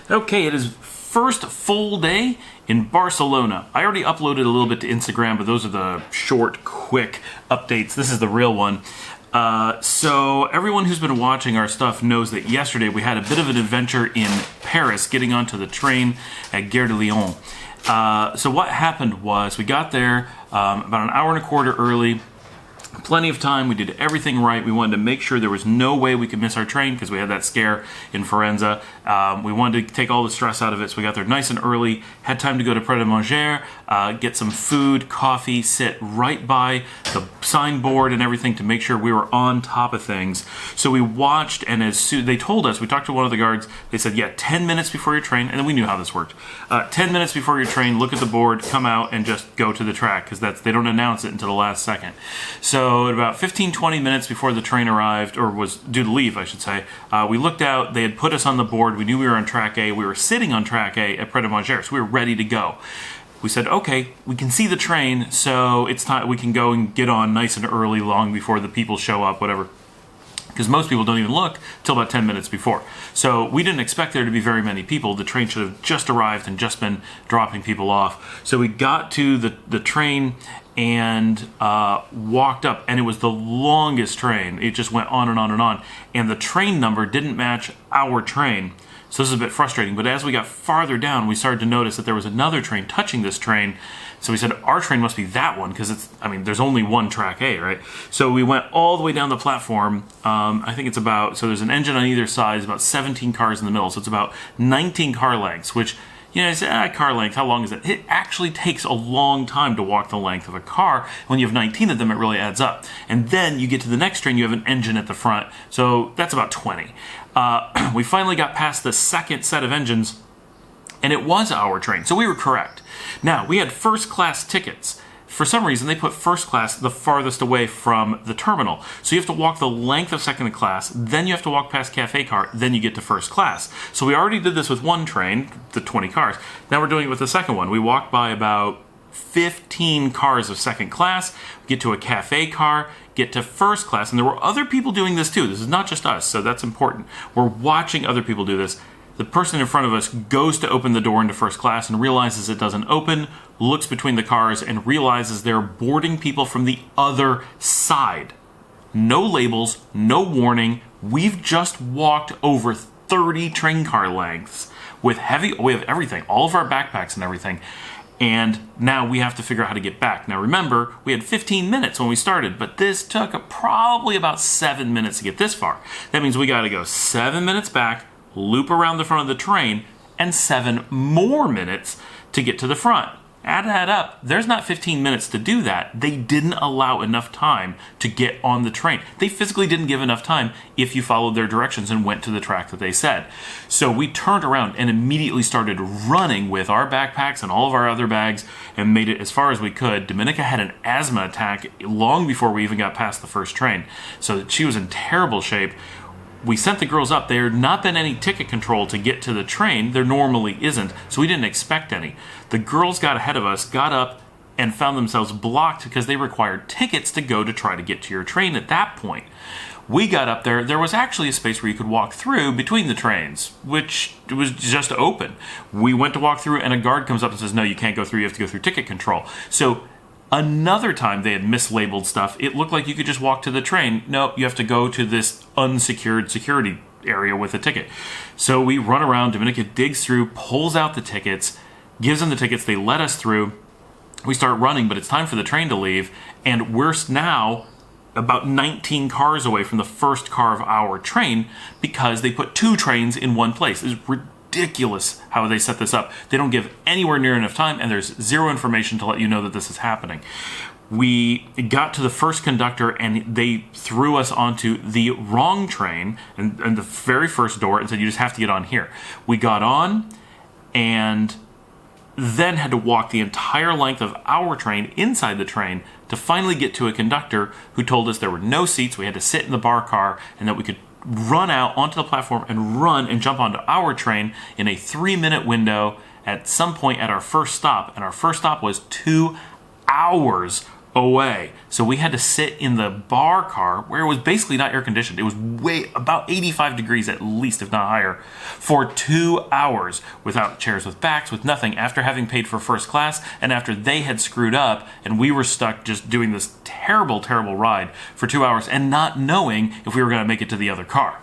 Okay, it is first full day in Barcelona. I already uploaded a little bit to Instagram, but those are the short, quick updates. This is the real one. So everyone who's been watching our stuff knows that yesterday we had a bit of an adventure in Paris, getting onto the train at Gare de Lyon. So what happened was we got there about an hour and a quarter early. Plenty of time. We did everything right. We wanted to make sure there was no way we could miss our train because we had that scare in Firenze. We wanted to take all the stress out of it, so we got there nice and early. Had time to go to Pret a Manger, get some food, coffee, sit right by the signboard and everything to make sure we were on top of things. So we watched, and as soon they told us, we talked to one of the guards. They said, "Yeah, 10 minutes before your train," and then we knew how this worked. 10 minutes before your train, look at the board, come out, and just go to the track because they don't announce it until the last second. So at about 15-20 minutes before the train arrived, or was due to leave, I should say, we looked out. They had put us on the board. We knew we were on track A. We were sitting on track A at Pret a Manger, so we were ready to go. We said, okay, we can see the train, so it's time we can go and get on nice and early, long before the people show up, whatever. Because most people don't even look till about 10 minutes before. So we didn't expect there to be very many people. The train should have just arrived and just been dropping people off. So we got to the train and walked up, and it was the longest train. It just went on and on and on. And the train number didn't match our train. So this is a bit frustrating, but as we got farther down, we started to notice that there was another train touching this train. So we said, our train must be that one, because there's only one track A, right? So we went all the way down the platform. I think it's about, so there's an engine on either side, it's about 17 cars in the middle. So it's about 19 car lengths, which, you say, car length, how long is it? It actually takes a long time to walk the length of a car. When you have 19 of them, it really adds up. And then you get to the next train, you have an engine at the front. So that's about 20. We finally got past the second set of engines, and it was our train. So we were correct. Now, we had first class tickets. For some reason, they put first class the farthest away from the terminal. So you have to walk the length of second class, then you have to walk past cafe car, then you get to first class. So we already did this with one train, the 20 cars. Now we're doing it with the second one. We walked by about 15 cars of second class, get to a cafe car, get to first class, and there were other people doing this too. This is not just us, so that's important. We're watching other people do this. The person in front of us goes to open the door into first class and realizes it doesn't open, looks between the cars, and realizes they're boarding people from the other side. No labels, no warning. We've just walked over 30 train car lengths with we have everything, all of our backpacks and everything. And now we have to figure out how to get back. Now remember, we had 15 minutes when we started, but this took probably about 7 minutes to get this far. That means we got to go 7 minutes back, loop around the front of the train, and 7 more minutes to get to the front. Add that up, there's not 15 minutes to do that. They didn't allow enough time to get on the train. They physically didn't give enough time if you followed their directions and went to the track that they said. So we turned around and immediately started running with our backpacks and all of our other bags and made it as far as we could. Dominica had an asthma attack long before we even got past the first train. So she was in terrible shape. We sent the girls up. There had not been any ticket control to get to the train. There normally isn't, so we didn't expect any. The girls got ahead of us, got up, and found themselves blocked because they required tickets to go to try to get to your train at that point. We got up there. There was actually a space where you could walk through between the trains, which was just open. We went to walk through, and a guard comes up and says, no, you can't go through. You have to go through ticket control. So another time they had mislabeled stuff. It looked like you could just walk to the train. No, you have to go to this unsecured security area with a ticket. So we run around. Dominica digs through, pulls out the tickets, gives them the tickets. They let us through. We start running, but it's time for the train to leave. And we're now about 19 cars away from the first car of our train because they put 2 trains in one place. It's ridiculous how they set this up. They don't give anywhere near enough time, and there's zero information to let you know that this is happening. We got to the first conductor, and they threw us onto the wrong train and the very first door and said, you just have to get on here. We got on and then had to walk the entire length of our train inside the train to finally get to a conductor who told us there were no seats. We had to sit in the bar car and that we could run out onto the platform and run and jump onto our train in a 3-minute window at some point at our first stop. And our first stop was 2 hours away. So we had to sit in the bar car where it was basically not air conditioned. It was about 85 degrees at least, if not higher, for 2 hours without chairs with backs, with nothing, after having paid for first class and after they had screwed up and we were stuck just doing this terrible, terrible ride for 2 hours and not knowing if we were going to make it to the other car.